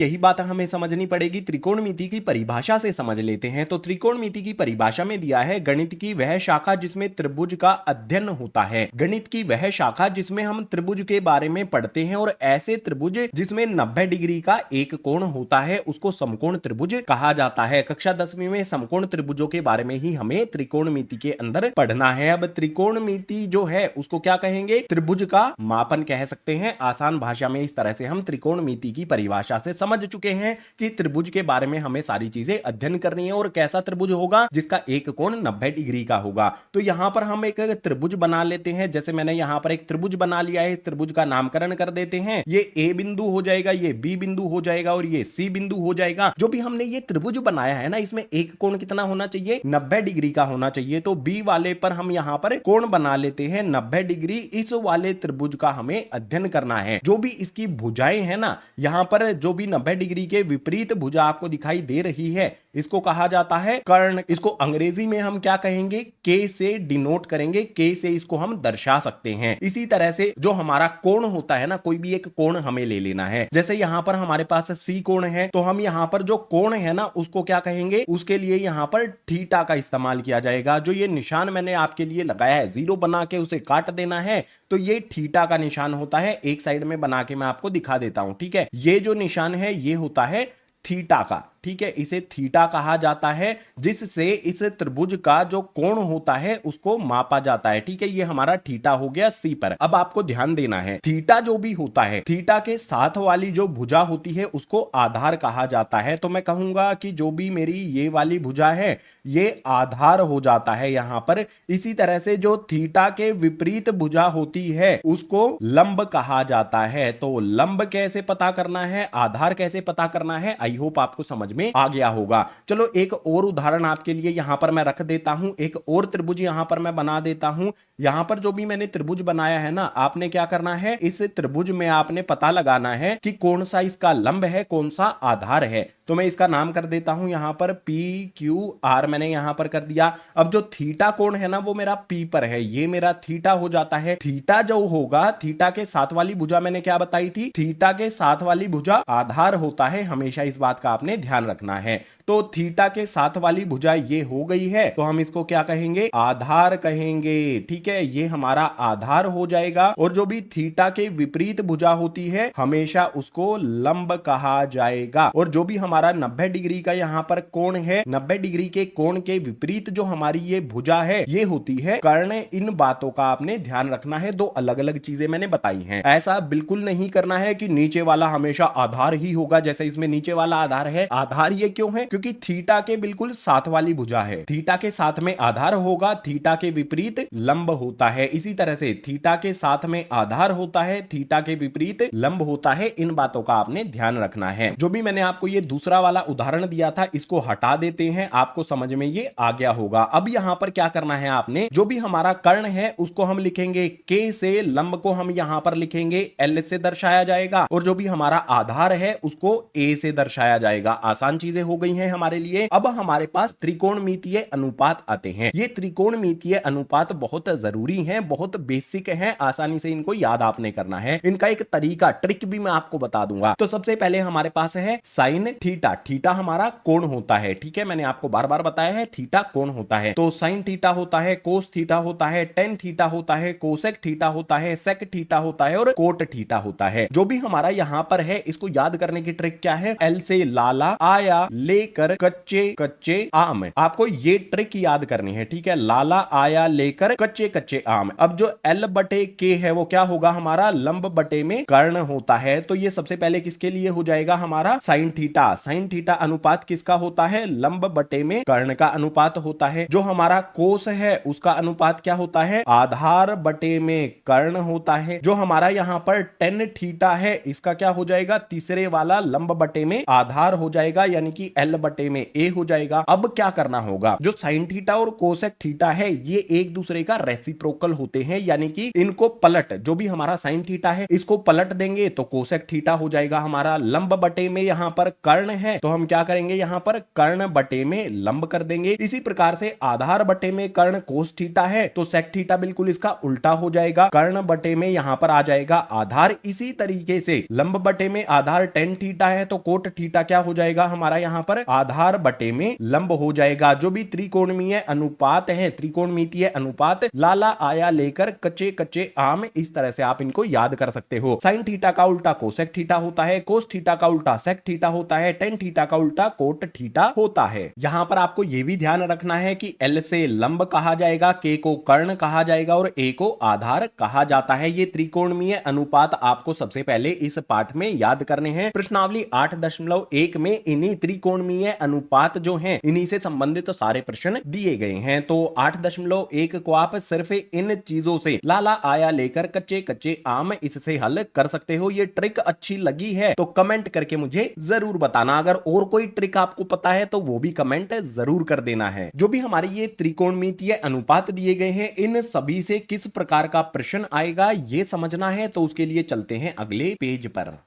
यही बात हमें समझनी पड़ेगी। त्रिकोणमिति की परिभाषा से समझ लेते हैं। तो त्रिकोणमिति की परिभाषा में दिया है, गणित की वह शाखा जिसमें त्रिभुज का अध्ययन होता है। गणित की वह शाखा जिसमें हम त्रिभुज के बारे में पढ़ते हैं और ऐसे त्रिभुज जिसमें 90 डिग्री का एक कोण होता है उसको समकोण त्रिभुज कहा जाता है। कक्षा 10वीं में समकोण त्रिभुजों के बारे में ही हमें त्रिकोणमिति के अंदर पढ़ना है। अब त्रिकोणमिति जो है उसको क्या कहेंगे? त्रिभुज का मापन कह सकते हैं। आसान भाषा में इस तरह से हम त्रिकोणमिति की परिभाषा से समझ चुके हैं कि त्रिभुज के बारे में हमें सारी चीजें अध्ययन करनी है और कैसा त्रिभुज होगा जिसका एक कोण 90 डिग्री का होगा। तो यहां पर हम एक त्रिभुज बना लेते हैं। जैसे मैंने यहां पर एक त्रिभुज बना लिया है, इस त्रिभुज का नामकरण कर देते हैं। ये ए बिंदु हो जाएगा, ये बी बिंदु हो जाएगा और ये सी बिंदु हो जाएगा। जो भी हमने ये त्रिभुज बनाया है ना, इसमें एक कोण कितना होना चाहिए? 90 डिग्री का होना चाहिए। तो बी वाले पर हम यहां पर कोण बना लेते हैं 90 डिग्री। इस वाले त्रिभुज का हमें अध्ययन करना है। जो भी इसकी भुजाएं है ना, यहां पर जो भी 90 डिग्री के विपरीत भुजा आपको दिखाई दे रही है, इसको कहा जाता है कर्ण। इसको अंग्रेजी में हम क्या कहेंगे? के से डिनोट करेंगे, के से इसको हम दर्शा सकते हैं। इसी तरह से जो हमारा कोण होता है ना, कोई भी एक कोण हमें ले लेना है। जैसे यहां पर हमारे पास सी कोण है, तो हम यहां पर जो कोण है ना उसको क्या कहेंगे? उसके लिए यहां पर थीटा का इस्तेमाल किया जाएगा। जो ये निशान मैंने आपके लिए लगाया है, जीरो बना के उसे काट देना है, तो ये थीटा का निशान होता है। एक साइड में बना के मैं आपको दिखा देता हूं, ठीक है। ये जो निशान है ये होता है थीटा का, ठीक है। इसे थीटा कहा जाता है, जिससे इस त्रिभुज का जो कोण होता है उसको मापा जाता है, ठीक है। ये हमारा थीटा हो गया सी पर। अब आपको ध्यान देना है, थीटा जो भी होता है, थीटा के साथ वाली जो भुजा होती है उसको आधार कहा जाता है। तो मैं कहूंगा कि जो भी मेरी ये वाली भुजा है ये आधार हो जाता है यहां पर। इसी तरह से जो थीटा के विपरीत भुजा होती है उसको लंब कहा जाता है। तो लंब कैसे पता करना है, आधार कैसे पता करना है, आई होप आपको समझ में आ गया होगा। चलो एक और उदाहरण आपके लिए यहां पर मैं रख देता हूं। एक और त्रिभुज यहां पर मैं बना देता हूं। यहां पर जो भी मैंने त्रिभुज बनाया है ना, आपने क्या करना है? इस त्रिभुज में आपने पता लगाना है कि कौन सा इसका लंब है, कौन सा आधार है। तो मैं इसका नाम कर देता हूं यहां पर पी क्यू आर, मैंने यहां पर कर दिया। अब जो थीटा कोण है ना वो मेरा पी पर है, ये मेरा थीटा हो जाता है। थीटा जो होगा, थीटा के साथ वाली भुजा मैंने क्या बताई थी? थीटा के साथ वाली भुजा आधार होता है। हमेशा इस बात का आपने ध्यान रखना है। तो थीटा के साथ वाली भुजा ये हो गई है, तो हम इसको क्या कहेंगे? आधार कहेंगे, ठीक है। ये हमारा आधार हो जाएगा। और जो भी थीटा के विपरीत भुजा होती है हमेशा उसको लंब कहा जाएगा। और जो भी हमारा 90 डिग्री का यहां पर कोण है, 90 डिग्री के कोण के विपरीत जो हमारी ये भुजा है ये होती है कर्ण। इन बातों का आपने ध्यान रखना है। दो अलग अलग चीजें मैंने बताई हैं। ऐसा बिल्कुल नहीं करना है कि नीचे वाला हमेशा आधार ही होगा। जैसे इसमें नीचे वाला आधार है, आधार ये क्यों है? क्योंकि थीटा के बिल्कुल साथ वाली भुजा है। थीटा के साथ में आधार होगा, थीटा के विपरीत लंब होता है। इसी तरह से थीटा के साथ में आधार होता है, थीटा के विपरीत लंब होता है। इन बातों का आपने ध्यान रखना है। जो भी मैंने आपको ये दूसरा वाला उदाहरण दिया था इसको हटा देते हैं, आपको समझ में ये आ गया होगा। अब यहां पर क्या करना है आपने? जो भी हमारा कर्ण है उसको हम लिखेंगे के से, लंब को हम यहां पर लिखेंगे एल से दर्शाया जाएगा, और जो भी हमारा आधार है उसको ए से दर्शाया जाएगा। आसान चीजें हो गई हैं हमारे लिए। अब हमारे पास त्रिकोणमितीय अनुपात आते हैं। ये त्रिकोणमितीय अनुपात बहुत जरूरी हैं, बहुत बेसिक हैं, आसानी से इनको याद आपने करना है। इनका एक तरीका, ट्रिक भी मैं आपको बता दूंगा। तो सबसे पहले हमारे पास है साइन थीटा। थीटा हमारा कोण होता है, ठीक है। मैंने आपको बार बार बताया है थीटा कोण होता है। तो साइन थीटा होता है, कोस थीटा होता है, टेन थीटा होता है, कोसेक थीटा होता है, सेक थीटा होता है और कोट थीटा होता है। जो भी हमारा यहां पर है इसको याद करने की ट्रिक क्या है? एल से लाला, आया लेकर कच्चे कच्चे आम। आपको ये ट्रिक याद करनी है, ठीक है। लाला आया लेकर कच्चे कच्चे आम। अब जो एल बटे के है वो क्या होगा? हमारा लंब बटे में कर्ण होता है। तो ये सबसे पहले किसके लिए हो जाएगा? हमारा साइन थीटा। साइन थीटा अनुपात किसका होता है? लंब बटे में कर्ण का अनुपात होता है। जो हमारा कोस है उसका अनुपात क्या होता है? आधार बटे में कर्ण होता है। जो हमारा यहां पर टेन थीटा है इसका क्या हो जाएगा? तीसरे वाला लंब बटे में आधार हो जाएगा, यानी कि एल बटे में ए हो जाएगा। अब क्या करना होगा? जो साइन थीटा और कोसेक थीटा है ये एक दूसरे का रेसिप्रोकल होते हैं, यानी कि इनको पलट, जो भी हमारा साइन थीटा है इसको पलट देंगे तो कोसेक थीटा हो जाएगा हमारा। लंब बटे में यहां पर कर्ण कर्ण है तो हम क्या करेंगे, यहाँ पर कर्ण बटे में लंब कर देंगे। इसी प्रकार से आधार बटे में कर्ण कोस थीटा है तो सेक थीटा बिल्कुल इसका उल्टा हो जाएगा, कर्ण बटे में यहाँ पर आ जाएगा आधार। इसी तरीके से लंब बटे में आधार टेन थीटा है तो कोट थीटा क्या हो जाएगा हमारा यहाँ पर आधार बटे में लंब हो जाएगा। जो भी त्रिकोणमीय अनुपात है, त्रिकोणमितीय अनुपात, लाला आया लेकर कच्चे कच्चे आम, इस तरह से आप इनको याद कर सकते हो। साइन थीटा का उल्टा कोसेक थीटा होता है, कोस थीटा का उल्टा सेक थीटा होता है, टेन थीटा का उल्टा कोट थीटा होता है। यहां पर आपको यह भी ध्यान रखना है कि एल से लंब कहा जाएगा, के को कर्ण कहा जाएगा और ए को आधार कहा जाता है। ये त्रिकोणमीय अनुपात आपको सबसे पहले इस पाठ में याद करने हैं। प्रश्नावली 8.1 में इन्हीं त्रिकोणमीय अनुपात जो हैं इन्हीं से संबंधित तो सारे प्रश्न दिए गए हैं। तो 8.1 को आप सिर्फ इन चीजों से लाला आया लेकर कच्चे कच्चे आम इससे हल कर सकते हो। ये ट्रिक अच्छी लगी है तो कमेंट करके मुझे जरूर बताना। अगर और कोई ट्रिक आपको पता है तो वो भी कमेंट जरूर कर देना है। जो भी हमारे ये त्रिकोणमितीय अनुपात दिए गए हैं इन सभी से किस प्रकार का प्रश्न आएगा ये समझना है तो उसके लिए चलते हैं अगले पेज पर।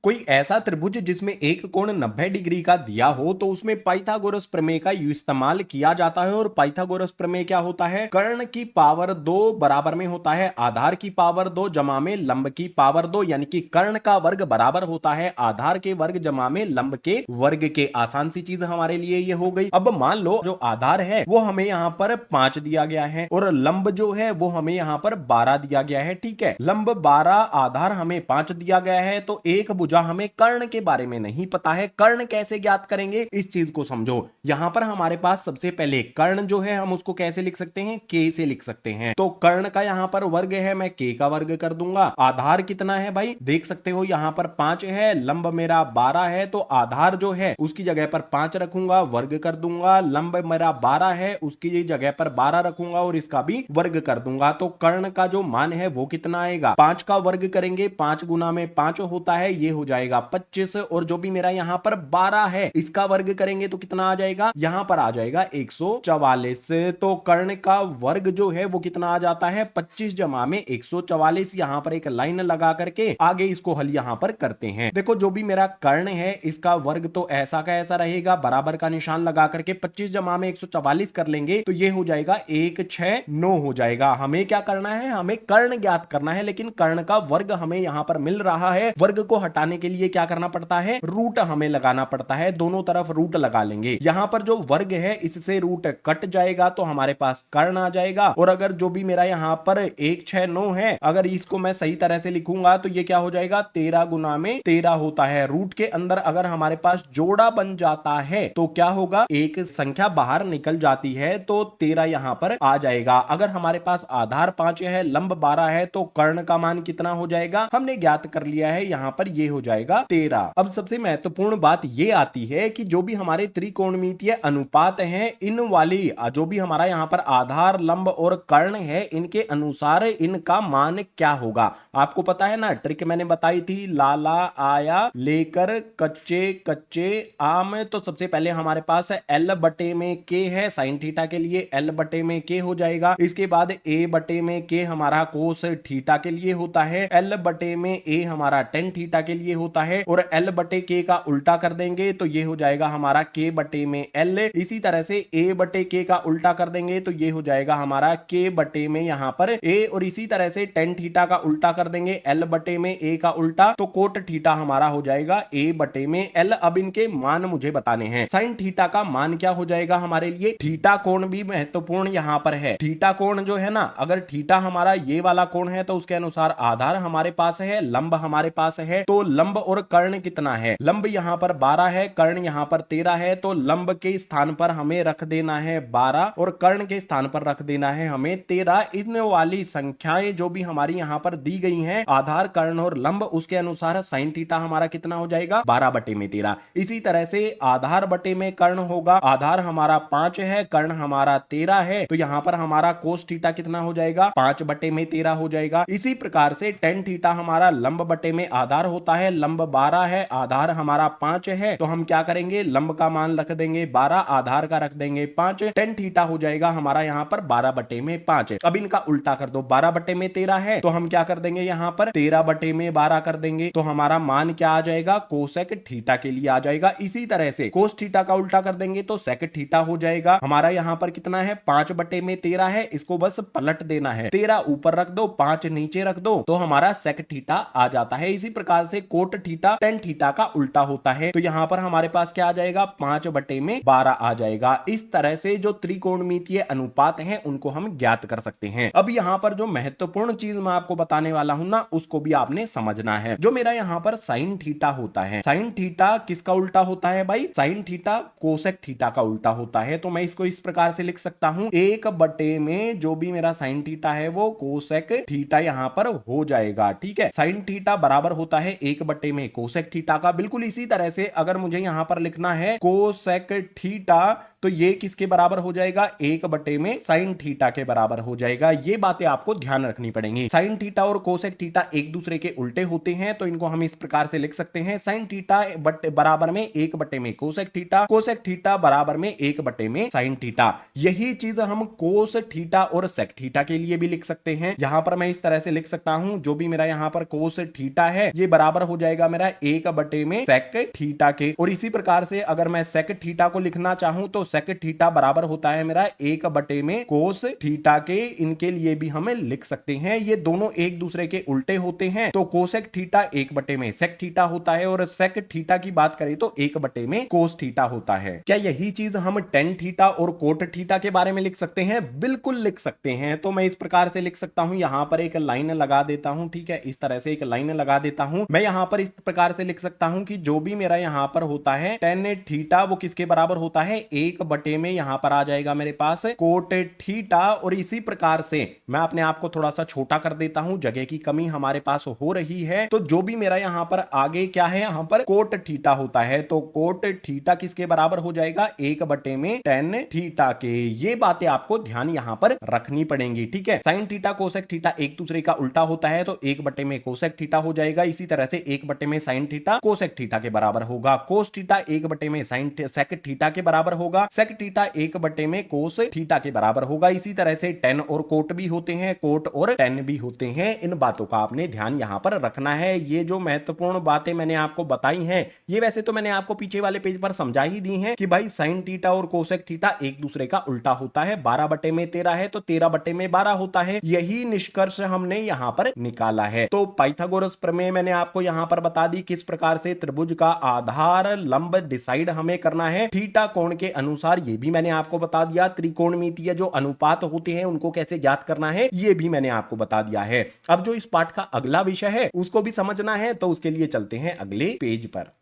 कोई ऐसा त्रिभुज जिसमें एक कोण 90 डिग्री का दिया हो तो उसमें पाइथागोरस प्रमेय का इस्तेमाल किया जाता है। और पाइथागोरस प्रमेय क्या होता है, कर्ण की पावर 2 बराबर में होता है आधार की पावर 2 जमा में लंब की पावर 2, यानी कि कर्ण का वर्ग बराबर होता है आधार के वर्ग जमा में लंब के वर्ग के। आसान सी चीज हमारे लिए ये हो गई। अब मान लो जो आधार है वो हमें यहाँ पर 5 दिया गया है और लंब जो है वो हमें यहाँ पर 12 दिया गया है। ठीक है, लंब 12, आधार हमें 5 दिया गया है तो एक भुजा हमें कर्ण के बारे में नहीं पता है। कर्ण कैसे ज्ञात करेंगे इस चीज को समझो। यहां पर हमारे पास सबसे पहले कर्ण जो है हम उसको कैसे लिख सकते हैं, के से लिख सकते हैं। तो कर्ण का यहां पर वर्ग है, मैं के का वर्ग कर दूंगा। आधार कितना है भाई, देख सकते हो यहां पर 5 है, लंब मेरा 12 है तो आधार जो है उसकी जगह पर 5 रखूंगा, वर्ग कर दूंगा। लंब मेरा 12 है उसकी जगह पर 12 रखूंगा और इसका भी वर्ग कर दूंगा। तो कर्ण का जो मान है वो कितना आएगा, 5 का वर्ग करेंगे, 5 गुना में 5 होता है, ये हो जाएगा 25। और जो भी मेरा यहां पर 12 है इसका वर्ग करेंगे तो कितना आ जाएगा, यहां पर आ जाएगा 144। तो कर्ण का वर्ग जो है वो कितना आ जाता है, 25 जमा में 144। यहां पर एक लाइन लगा करके आगे इसको हल यहां पर करते हैं। देखो जो भी मेरा कर्ण है इसका वर्ग तो ऐसा का ऐसा रहेगा, बराबर का निशान लगा करके 25 जमा में 144 कर लेंगे तो ये हो जाएगा 169 हो जाएगा। हमें क्या करना है, हमें कर्ण ज्ञात करना है, लेकिन कर्ण का वर्ग हमें यहां पर मिल रहा है। वर्ग को हटाने के लिए क्या करना पड़ता है, रूट हमें लगाना पड़ता है। दोनों तरफ रूट लगा लेंगे। यहां पर जो वर्ग है इससे रूट कट जाएगा तो हमारे पास कर्ण आ जाएगा। और अगर जो भी मेरा यहां पर 169 है अगर इसको मैं सही तरह से लिखूंगा तो ये क्या हो जाएगा, 13 गुना में 13 होता है। रूट के अंदर अगर हमारे पास जोड़ा बन जाता है तो क्या होगा, एक संख्या बाहर निकल जाती है तो 13 यहां पर आ जाएगा। अगर हमारे पास आधार 5 है, लंब 12 है तो कर्ण का मान कितना हो जाएगा, हमने ज्ञात कर लिया है, यहां पर ये हो जाएगा 13। अब सबसे महत्वपूर्ण बात ये आती है कि जो भी हमारे त्रिकोणमितीय अनुपात हैं इन वाली जो भी हमारा यहां पर आधार, लंब और कर्ण है इनके अनुसार इनका मान क्या होगा। आपको पता है ना, ट्रिक मैंने बताई थी, लाला आया लेकर कच्चे कच्चे आम। तो सबसे पहले हमारे पास एल बटे में के है, साइन थीटा के लिए एल बटे में के हो जाएगा। इसके बाद ए बटे में के हमारा कोस थीटा के लिए होता है, एल बटे में ए हमारा टेन थीटा के लिए होता है और एल बटे के का उल्टा कर देंगे तो ये हो जाएगा हमारा के बटे में एल। इसी तरह से ए बटे के का उल्टा कर देंगे तो ये हो जाएगा हमारा के बटे में यहां पर ए। और इसी तरह से टेन थीटा का उल्टा कर देंगे, एल बटे में ए का उल्टा तो कोट थीटा हमारा हो जाएगा ए बटे में एल। अब इनके मान मुझे बताने हैं। साइन थीटा का मान क्या हो जाएगा हमारे लिए, थीटा कोण भी महत्वपूर्ण यहां पर है। थीटा कोण जो है ना, अगर थीटा हमारा ये वाला कोण है तो उसके अनुसार आधार हमारे पास है, लंब हमारे पास है। तो लंब और कर्ण कितना है, लंब यहां पर 12 है, कर्ण यहां पर 13 है। तो लंब के स्थान पर हमें रख देना है 12 और कर्ण के स्थान पर रख देना है हमें 13। इन वाली संख्याएं जो भी हमारी यहां पर दी गई हैं, आधार, कर्ण और लंब, उसके अनुसार साइन थीटा हमारा कितना हो जाएगा, 12 बटे में 13। इसी तरह से आधार बटे में कर्ण होगा, आधार हमारा 5 है, कर्ण हमारा 13 है तो यहां पर हमारा कोस थीटा कितना हो जाएगा, 5 बटे में 13 हो जाएगा। इसी प्रकार से टेन थीटा हमारा लंब बटे में आधार होता है है, लंब 12 है, आधार हमारा 5 है, तो हम क्या करेंगे, लंब का मान रख देंगे 12, आधार का रख देंगे 5, टेन थीटा हो जाएगा हमारा यहाँ पर 12/5 है। अब इनका उल्टा कर दो, 12/13 है तो हम क्या कर देंगे, यहाँ पर 13/12 कर देंगे, तो हमारा मान क्या आ जाएगा, कोसेक थीटा के लिए आ जाएगा। इसी तरह से कोस थीटा का उल्टा कर देंगे तो सेक थीटा हो जाएगा। हमारा यहाँ पर कितना है, 5/13 है, इसको बस पलट देना है, 13 ऊपर रख दो, 5 नीचे रख दो, तो हमारा सेक थीटा आ जाता है। इसी प्रकार से कोट थीटा टेन थीटा का उल्टा होता है, तो यहाँ पर हमारे पास क्या आ जाएगा, 5/12 आ जाएगा। इस तरह से जो त्रिकोणमितीय अनुपात हैं उनको हम ज्ञात कर सकते हैं। अब यहाँ पर जो महत्वपूर्ण चीज मैं आपको बताने वाला हूं ना, उसको भी आपने समझना है। जो मेरा यहाँ पर साइन थीटा होता है, साइन थीटा किसका उल्टा होता है भाई, साइन थीटा कोसेक थीटा का उल्टा होता है। तो मैं इसको इस प्रकार से लिख सकता हूं, 1/, में जो भी मेरा साइन थीटा है वो कोसेक थीटा यहाँ पर हो जाएगा। ठीक है, साइन थीटा बराबर होता है 1/, में कोसेक थीटा का। बिल्कुल इसी तरह से अगर मुझे यहां पर लिखना है कोसेक थीटा, तो ये किसके बराबर हो जाएगा, 1/, में साइन थीटा के बराबर हो जाएगा। ये बातें आपको ध्यान रखनी पड़ेंगी। साइन थीटा और कोसेक थीटा एक दूसरे के उल्टे होते हैं, तो इनको हम इस प्रकार से लिख सकते हैं, साइन थीटा बराबर में 1/, में कोसेक थीटा, कोसेक थीटा बराबर में 1/, में साइन थीटा। यही चीज हम कोस थीटा और सेक थीटा के लिए भी लिख सकते हैं। यहां पर मैं इस तरह से लिख सकता हूं, जो भी मेरा यहां पर कोस थीटा है ये बराबर हो जाएगा मेरा 1/, में सेक थीटा के। और इसी प्रकार से अगर मैं सेक थीटा को लिखना चाहूं तो सेक थीटा बराबर होता है मेरा 1/, में कोस थीटा के। इनके लिए भी हमें लिख सकते हैं, ये दोनों एक दूसरे के उल्टे होते हैं, तो कोसेक थीटा 1/, में सेक थीटा होता है, और सेक थीटा की बात करें तो 1/, में कोस थीटा होता है। क्या यही चीज हम टेन थीटा और कोट थीटा के बारे में लिख सकते हैं? बिल्कुल लिख सकते हैं। तो मैं इस प्रकार से लिख सकता हूं, यहां पर एक लाइन लगा देता हूं। ठीक है, इस तरह से एक लाइन लगा देता हूं। मैं यहां पर इस प्रकार से लिख सकता हूं कि जो भी मेरा यहां पर होता है टेन थीटा वो किसके बराबर होता है, 1/, में यहां पर आ जाएगा मेरे पास कोट थीटा। और इसी प्रकार से मैं अपने आप को थोड़ा सा छोटा कर देता हूं, जगह की कमी हमारे पास हो रही है। तो जो भी मेरा यहां पर आगे क्या है, यहां पर कोट थीटा होता है, तो कोट थीटा किसके बराबर हो जाएगा, 1/, में टेन थीटा के। ये बातें आपको ध्यान यहां पर रखनी पड़ेंगी। ठीक है, साइन थीटा कोसेक थीटा एक दूसरे का उल्टा होता है, तो 1/, में कोसेक थीटा हो जाएगा। इसी तरह से 1/, में साइन थीटा कोसेक थीटा के बराबर होगा। कोस थीटा 1/, में साइन सेक थीटा के बराबर होगा। सेक थीटा 1/, में कोस थीटा के बराबर होगा। इसी तरह से टेन और कोट भी होते हैं, कोट और टेन भी होते हैं। इन बातों का आपने ध्यान यहां पर रखना है। ये जो महत्वपूर्ण बातें मैंने आपको बताई हैं, ये वैसे तो मैंने आपको पीछे वाले पेज पर समझा ही दी हैं कि भाई साइन थीटा और कोसेक थीटा एक दूसरे का उल्टा होता है। 12/13 है तो 13/12 होता है। यही निष्कर्ष हमने यहां पर निकाला है। तो पाइथागोरस प्रमेय मैंने आपको यहां पर बता दी किस प्रकार से त्रिभुज का आधार लंब डिसाइड हमें करना है थीटा कोण के अनुसार। ये भी मैंने आपको बता दिया। त्रिकोणमितीय जो अनुपात होते हैं उनको कैसे ज्ञात करना है ये भी मैंने आपको बता दिया है। अब जो इस पाठ का अगला विषय है उसको भी समझना है, तो उसके लिए चलते हैं अगले पेज पर।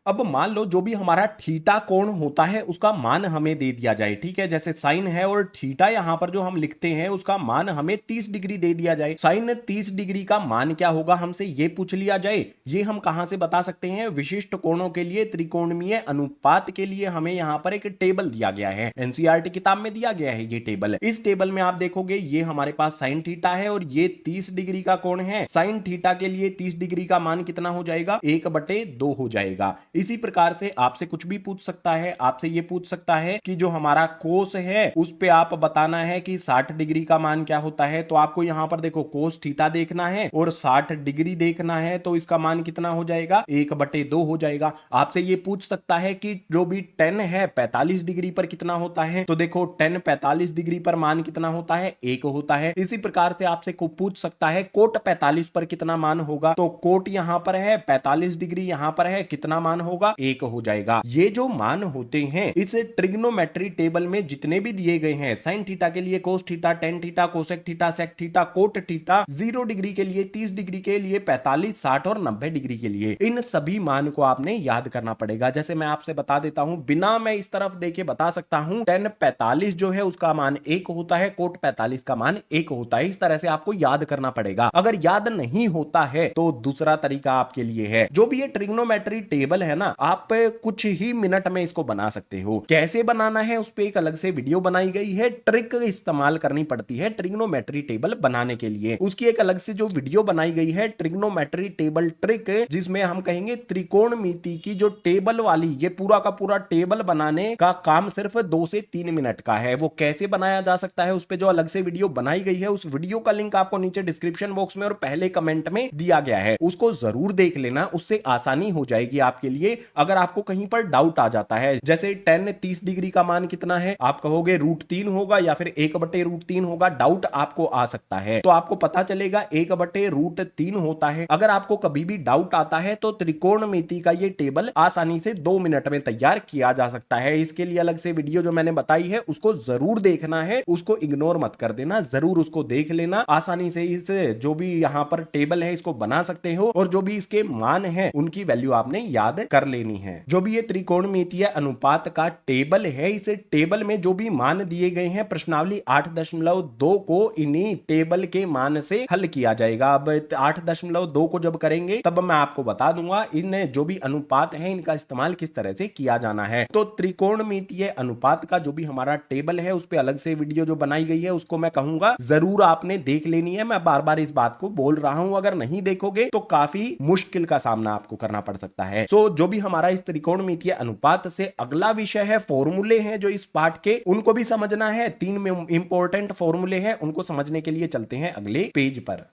अब मान लो जो भी हमारा थीटा कोण होता है उसका मान हमें दे दिया जाए। ठीक है, जैसे साइन है और थीटा यहां पर जो हम लिखते हैं उसका मान हमें 30 डिग्री दे दिया जाए। साइन 30 डिग्री का मान क्या होगा हमसे ये पूछ लिया जाए। ये हम कहां से बता सकते हैं, विशिष्ट कोणों के लिए त्रिकोणीय अनुपात के लिए हमें यहां पर एक टेबल दिया गया है, एनसीईआरटी किताब में दिया गया है ये टेबल। इस टेबल में आप देखोगे ये हमारे पास साइन थीटा है और ये 30 डिग्री का कोण है। साइन थीटा के लिए 30 डिग्री का मान कितना हो जाएगा, 1/2 हो जाएगा। इसी प्रकार से आपसे कुछ भी पूछ सकता है, आपसे ये पूछ सकता है कि जो हमारा कोस है उस पे आप बताना है कि 60 डिग्री का मान क्या होता है। तो आपको यहां पर देखो कोस थीटा देखना है और 60 डिग्री देखना है, तो इसका मान कितना हो जाएगा, 1/2 हो जाएगा। आपसे ये पूछ सकता है कि जो भी tan है 45 डिग्री पर कितना होता है, तो देखो tan 45 डिग्री पर मान कितना होता है, 1 होता है। इसी प्रकार से आपसे को पूछ सकता है कोट 45 पर कितना मान होगा, तो कोट यहां पर है 45 डिग्री यहां पर है, कितना मान होगा, 1 हो जाएगा। ये जो मान होते हैं इस ट्रिग्नोमेट्री टेबल में जितने भी दिए गए हैं, साइन थीटा के लिए cos theta, tan theta, cosec theta, sec theta, cot theta, 0 degree के लिए, 30 डिग्री के लिए, 45, 60 और 90 डिग्री के लिए, इन सभी मान को आपने याद करना पड़ेगा। जैसे मैं आपसे बता देता हूं, बिना मैं इस तरफ देके बता सकता हूं, tan 45 जो है उसका मान 1 होता है, कोट 45 का मान 1 होता है। इस तरह से आपको याद करना पड़ेगा। अगर याद नहीं होता है तो दूसरा तरीका आपके लिए है, जो भी ये ट्रिग्नोमेट्री टेबल है ना, आप कुछ ही मिनट में इसको बना सकते हो। कैसे बनाना है उस पे एक अलग से वीडियो बनाई गई है, ट्रिक इस्तेमाल करनी पड़ती है ट्रिग्नोमेट्री टेबल बनाने के लिए, उसकी एक अलग से जो वीडियो बनाई गई है ट्रिग्नोमेट्री टेबल ट्रिक, जिसमें हम कहेंगे त्रिकोणमिति की जो टेबल वाली, ये पूरा का पूरा टेबल बनाने का काम सिर्फ 2 से 3 मिनट का है। वो कैसे बनाया जा सकता है उस पे जो अलग से वीडियो बनाई गई है, उस वीडियो का लिंक आपको नीचे डिस्क्रिप्शन बॉक्स में और पहले कमेंट में दिया गया है, उसको जरूर देख लेना, उससे आसानी हो जाएगी आपके लिए। अगर आपको कहीं पर डाउट आ जाता है, जैसे 10 30 डिग्री का मान कितना है, आप कहोगे √3 होगा या फिर 1/√3 होगा, डाउट आपको आ सकता है, तो आपको पता चलेगा 1/√3 होता है। अगर आपको कभी भी डाउट आता है तो त्रिकोणमिति का ये टेबल आसानी से 2 मिनट में तैयार किया जा सकता है। इसके लिए अलग से वीडियो जो मैंने बताई है उसको जरूर देखना है, उसको इग्नोर मत कर देना, जरूर उसको देख लेना। आसानी से इस जो भी यहां पर टेबल है इसको बना सकते हो, और जो भी इसके मान है उनकी वैल्यू आपने याद कर लेनी है। जो भी ये त्रिकोणमितीय अनुपात का टेबल है, इस टेबल में जो भी मान दिए गए हैं, प्रश्नावली 8.2 को इन्हीं टेबल के मान से हल किया जाएगा। अब 8.2 को जब करेंगे तब मैं आपको बता दूंगा इन जो भी अनुपात है इनका इस्तेमाल किस तरह से किया जाना है। तो त्रिकोणमितीय अनुपात का जो भी हमारा टेबल है उस पे अलग से वीडियो जो बनाई गई है उसको मैं कहूंगा जरूर आपने देख लेनी है। मैं बार बार इस बात को बोल रहा हूं, अगर नहीं देखोगे तो काफी मुश्किल का सामना आपको करना पड़ सकता है। सो जो भी हमारा इस त्रिकोणमितीय अनुपात से अगला विषय है, फॉर्मूले हैं जो इस पाठ के, उनको भी समझना है। 3 इंपॉर्टेंट फॉर्मूले हैं, उनको समझने के लिए चलते हैं अगले पेज पर।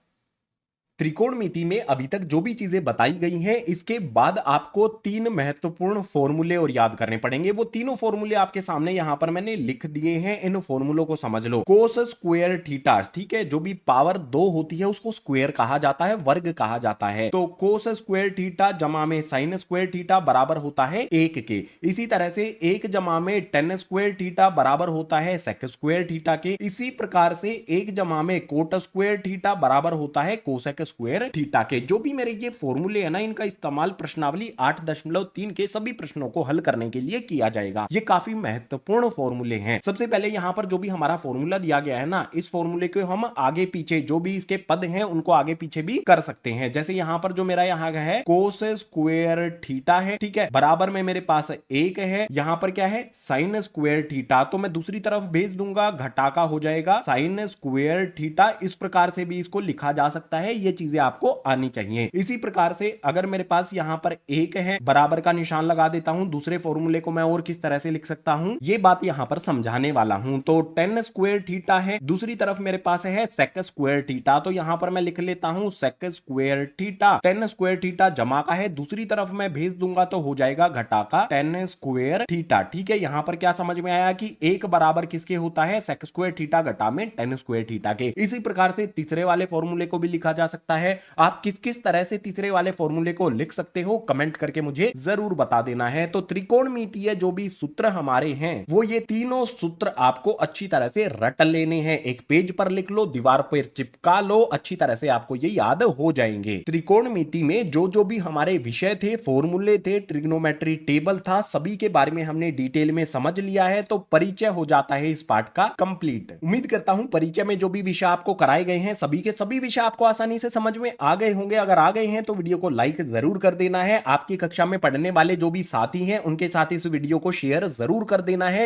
त्रिकोणमिति में अभी तक जो भी चीजें बताई गई हैं, इसके बाद आपको 3 महत्वपूर्ण फॉर्मूले और याद करने पड़ेंगे। वो तीनों फॉर्मूले आपके सामने यहां पर मैंने लिख दिए हैं, इन फॉर्मूलों को समझ लो। कोस स्क्वायर थीटा, ठीक है, जो भी पावर 2 होती है उसको स्क्वायर कहा जाता है, वर्ग कहा जाता है। तो कोस स्क्वायर थीटा जमा में साइन स्क्वायर थीटा बराबर होता है 1 के। इसी तरह से 1 जमा में टेन स्क्वायर थीटा बराबर होता है सेक स्क्वायर थीटा के। इसी प्रकार से 1 जमा में कोट स्क्वायर थीटा बराबर होता है कोसेक स्क्वायर थीटा के। जो भी मेरे ये फॉर्मूले है ना, इनका इस्तेमाल प्रश्नावली 8.3 के सभी प्रश्नों को हल करने के लिए किया जाएगा। ये काफी महत्वपूर्ण फॉर्मूले हैं। सबसे पहले यहां पर जो भी हमारा फॉर्मूला दिया गया है ना, इस फॉर्मूले को हम आगे पीछे जो भी इसके पद हैं उनको आगे पीछे भी कर सकते हैं। जैसे यहां पर जो मेरा यहाँ है कोस स्क्वायर थीटा है, ठीक है, बराबर में मेरे पास 1 है, यहां पर क्या है साइन स्क्वायर थीटा, तो मैं दूसरी तरफ भेज दूंगा, घटा का हो जाएगा साइन स्क्वायर थीटा। इस प्रकार से भी इसको लिखा जा सकता है, ये चीजें आपको आनी चाहिए। इसी प्रकार से अगर मेरे पास यहां पर 1 है, बराबर का निशान लगा देता हूं। दूसरे फॉर्मूले को मैं और किस तरह से लिख सकता हूं, ये बात यहां पर समझाने वाला हूं। तो टेन स्क्वायर थीटा है, दूसरी तरफ मेरे पास है सेक स्क्वायर थीटा, तो यहां पर मैं लिख लेता हूं sec square theta. Tan square theta जमा का है, दूसरी तरफ मैं भेज दूंगा तो हो जाएगा घटा का टेन स्क्वायर थीटा। ठीक है, यहां पर क्या समझ में आया कि 1 बराबर किसके होता है, सेक स्क्वायर थीटा घटा में टेन स्क्वायर थीटा के। इसी प्रकार से तीसरे वाले फॉर्मूले को भी लिखा जा सकता है। आप किस किस तरह से तीसरे वाले फॉर्मूले को लिख सकते हो कमेंट करके मुझे जरूर बता देना है। तो त्रिकोणमितीय जो भी सूत्र हमारे हैं, वो ये तीनों सूत्र आपको अच्छी तरह से रट लेने हैं। एक पेज पर लिख लो, दीवार पर चिपका लो, अच्छी तरह से आपको ये याद हो जाएंगे। त्रिकोणमिति में जो भी हमारे विषय थे, फॉर्मूले थे, ट्रिग्नोमेट्री टेबल था, सभी के बारे में हमने डिटेल में समझ लिया है। तो परिचय हो जाता है इस पाठ का कंप्लीट। उम्मीद करता हूं परिचय में जो भी विषय आपको कराए गए हैं, सभी के सभी विषय आपको आसानी से समझ में आ गए होंगे। अगर आ गए हैं तो वीडियो को लाइक जरूर कर देना है। आपकी कक्षा में पढ़ने वाले जो भी साथी हैं उनके साथ इस वीडियो को शेयर जरूर कर देना है।